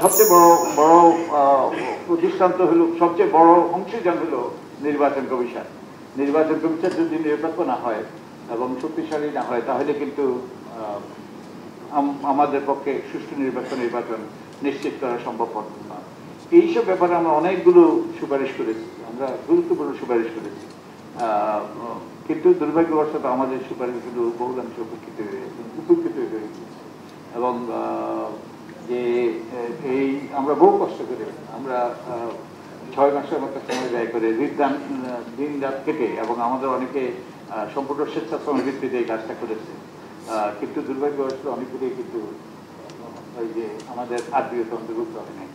সবচেয়ে বড় প্রতিষ্ঠান্ত হলো, সবচেয়ে বড় অংশীদার হলো নির্বাচন কমিশন। নির্বাচন কমিশন যদি নিরপেক্ষ না হয় এবং শক্তিশালী না হয়, তাহলে কিন্তু আমাদের পক্ষে সুষ্ঠু নির্বাচন নিশ্চিত করা সম্ভব না। এইসব ব্যাপারে আমরা অনেকগুলো সুপারিশ করেছি, আমরা গুরুত্বপূর্ণ সুপারিশ করেছি, কিন্তু দুর্ভাগ্যবশত আমাদের সুপারিশগুলো বহুলাংশ উপেক্ষিত হয়েছে। এবং যে এই আমরা বহু কষ্ট করে, আমরা 6 মাসের মতো সময় ব্যয় করে দিন রাত কেটে, এবং আমাদের অনেকে সম্পূর্ণ স্বেচ্ছাশ্রম ভিত্তিতে এই কাজটা করেছে, কিন্তু দুর্ভাগ্যবশত অনেকগুলোই কিন্তু ওই যে আমাদের আত্মীয়তা অন্তর্ভুক্ত হয় নাই।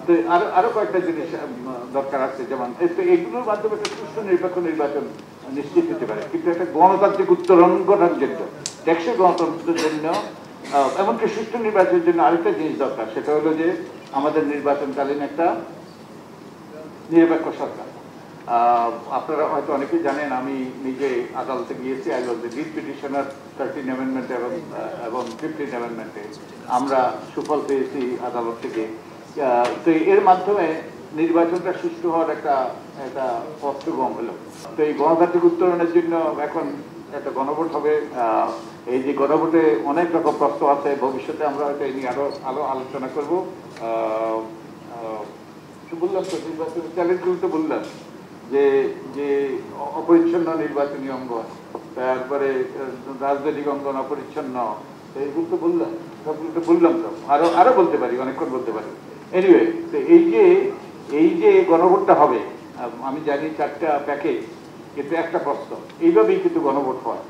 তো আরো কয়েকটা জিনিস দরকার আছে, যেমন এগুলোর মাধ্যমে একটা সুষ্ঠু নিরপেক্ষ নির্বাচন নিশ্চিত হতে পারে, কিন্তু একটা গণতান্ত্রিক উত্তরণ ঘটার জন্য, টেকসই গণতন্ত্রের জন্য, এমনকি সুষ্ঠু নির্বাচনের জন্য আরেকটা জিনিস দরকার, সেটা হলো যে আমাদের নির্বাচনকালীন একটা নিরপেক্ষ সরকার। আপনারা হয়তো অনেকেই জানেন, আমি নিজে আদালতে গিয়েছি, I was the lead petitioner 13 অ্যামেন্ডমেন্টে এবং 15 অ্যামেন্ডমেন্টে। আমরা সুফল পেয়েছি আদালত থেকে। তো এর মাধ্যমে নির্বাচনটা সুষ্ঠু হওয়ার একটা পথ সুগম হলো। তো এই গণতান্ত্রিক উত্তরণের জন্য এখন একটা গণভোট হবে। এই যে গণভোটে অনেক রকম প্রশ্ন আছে, ভবিষ্যতে আমরা হয়তো এই নিয়ে আরো আলোচনা করবো। বললাম তো নির্বাচন চ্যালেঞ্জগুলো তো বললাম, যে অপরিচ্ছন্ন নির্বাচনী অঙ্গন, তারপরে রাজনৈতিক অঙ্গন অপরিচ্ছন্ন, এইগুলো তো বললাম, সবগুলো তো বললাম। তো আরো বলতে পারি, অনেকক্ষণ বলতে পারি। এনিওয়ে, তো এই যে গণভোটটা হবে, আমি জানি 4টা প্যাকেজ, কিন্তু একটা প্রশ্ন, এইভাবেই কিন্তু গণভোট হয়।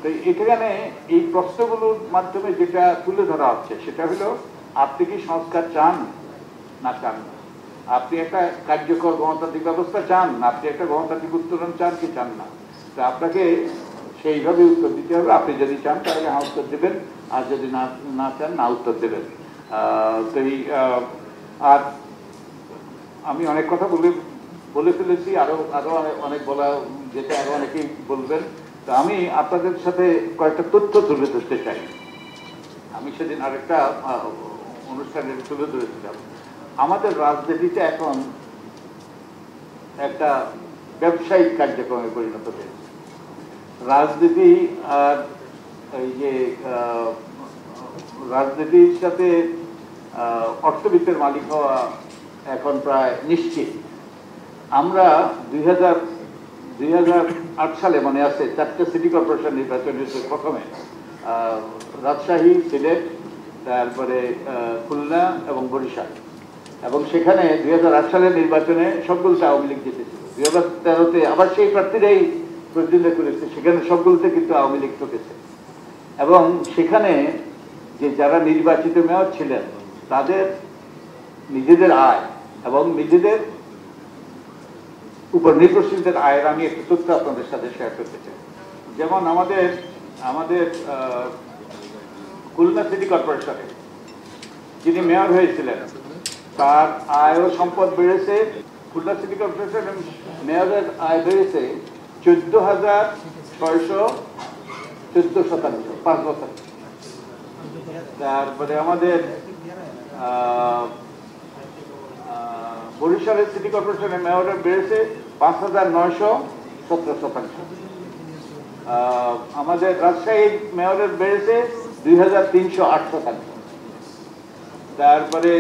তো এখানে এই প্রশ্নগুলোর মাধ্যমে যেটা তুলে ধরা হচ্ছে, সেটা হলো আপনি কি সংস্কার চান না চান না, আপনি একটা কার্যকর গণতান্ত্রিক ব্যবস্থা চান না, আপনি একটা গণতান্ত্রিক উত্তরণ চান কি চান না। তো আপনাকে সেইভাবে উত্তর দিতে হবে। আপনি যদি চান তাহলে হ্যাঁ উত্তর দেবেন, আর যদি না চান না উত্তর দেবেন। তো আর আমি অনেক কথা বলে ফেলেছি, আরো অনেক বলা যেটা আরো অনেকেই বলবেন। তো আমি আপনাদের সাথে কয়েকটা তথ্য তুলে ধরতে চাই। আমি সেদিন আরেকটা অনুষ্ঠানে তুলে ধরেছিলাম, আমাদের রাজনীতিতে এখন একটা ব্যবসায়িক কার্যক্রমে পরিণত হয়েছে। রাজনীতি আর এই যে রাজনীতির সাথে অর্থবিত্তের মালিক হওয়া এখন প্রায় নিশ্চিত। আমরা 2008 সালে মনে আছে 4টে সিটি কর্পোরেশন নির্বাচন হয়েছে। প্রথমে রাজশাহী, সিলেট, তারপরে খুলনা এবং বরিশাল। এবং সেখানে 2008 সালের নির্বাচনে সবগুলোতে আওয়ামী লীগ জিতেছিল। 2013-তে আবার সেই প্রার্থীরাই প্রতিদ্বন্দ্বিতা করেছে, সেখানে সবগুলোতে কিন্তু আওয়ামী লীগ ঠকেছে। এবং সেখানে যে যারা নির্বাচিত মেয়র ছিলেন, তাদের নিজেদের আয় এবং নিজেদের উপর নির্ভরশীলদের আয়ের আমি একটু তথ্য আপনাদের সাথে শেয়ার করতে চাই। যেমন আমাদের খুলনা সিটি কর্পোরেশনে যিনি মেয়র হয়েছিলেন, তার আয় ও সম্পদ বেড়েছে। খুলনা সিটি কর্পোরেশন মেয়রের আয় বেড়েছে 14,614%, 5 বছর। তারপরে আমাদের বরিশালের সিটি কর্পোরেশনের মেয়রের বেড়েছে 5,917%। আমাদের রাজশাহীর মেয়রের বেড়েছে 2,308%। তারপরে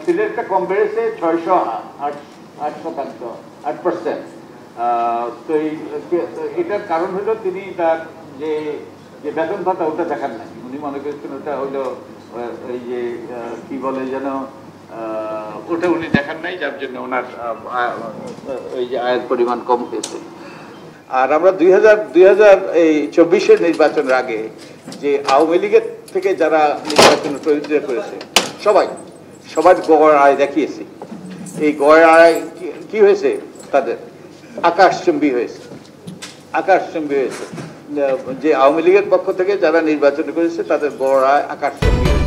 সিলেটটা কম বেড়েছে 608%। তো এটার কারণ হলো তিনি তার যে বেতন ভাতা ওটা দেখান নাই। উনি মনে করেছেন ওটা হইলো এই যে কি বলে যেন, ওটা উনি দেখান নাই, যার জন্য ওনার ওই যে আয়ের পরিমাণ কম হয়েছে। আর আমরা 2024-এর নির্বাচনের আগে যে আওয়ামী লীগের থেকে যারা নির্বাচন প্রতিদ্বন্দ্বিতা করেছে, সবার গড় আয় দেখিয়েছি। এই গড় আয় কি হয়েছে, তাদের আকাশচুম্বী হয়েছে। যে আওয়ামী লীগের পক্ষ থেকে যারা নির্বাচন করেছে, তাদের গড় আয় আকাশচুম্বী হয়েছে।